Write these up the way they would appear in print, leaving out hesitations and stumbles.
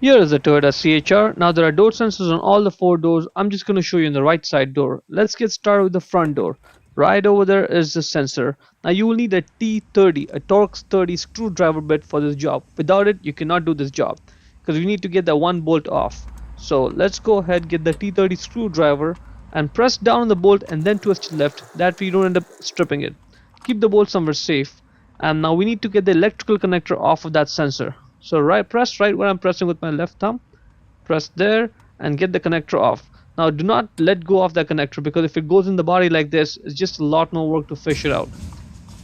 Here is the Toyota CHR. Now there are door sensors on all the four doors. I'm just going to show you in the right side door. Let's get started with the front door. Right over there is the sensor. Now you will need a T30, a Torx 30 screwdriver bit for this job. Without it, you cannot do this job because you need to get that one bolt off. So let's go ahead, get the T30 screwdriver and press down on the bolt and then twist left. That way you don't end up stripping it. Keep the bolt somewhere safe. And now we need to get the electrical connector off of that sensor. So press right where I'm pressing with my left thumb, press there and get the connector off. Now do not let go of that connector because if it goes in the body like this, it's just a lot more work to fish it out.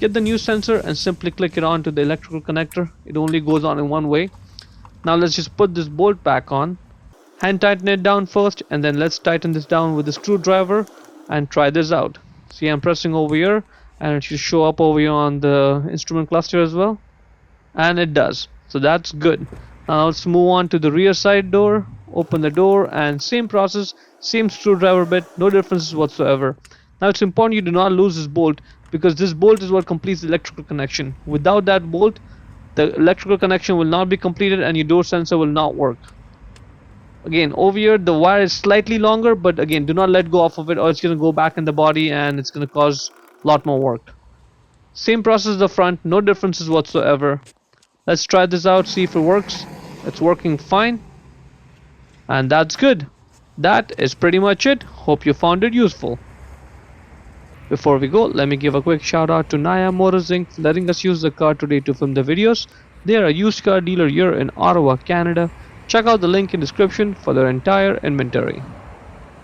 Get the new sensor and simply click it onto the electrical connector. It only goes on in one way. Now let's just put this bolt back on. Hand tighten it down first and then let's tighten this down with the screwdriver and try this out. See, I'm pressing over here and it should show up over here on the instrument cluster as well. And it does, so that's good. Now let's move on to the rear side door. Open the door and same process, same screwdriver bit, no differences whatsoever. Now it's important you do not lose this bolt because this bolt is what completes the electrical connection. Without that bolt, the electrical connection will not be completed and your door sensor will not work. Again, over here the wire is slightly longer, but again, do not let go off of it or it's going to go back in the body and it's going to cause a lot more work. Same process as the front, no differences whatsoever. Let's try this out, see if it works. It's working fine. And that's good. That is pretty much it. Hope you found it useful. Before we go, let me give a quick shout out to Naya Motors Inc. for letting us use the car today to film the videos. They are a used car dealer here in Ottawa, Canada. Check out the link in description for their entire inventory.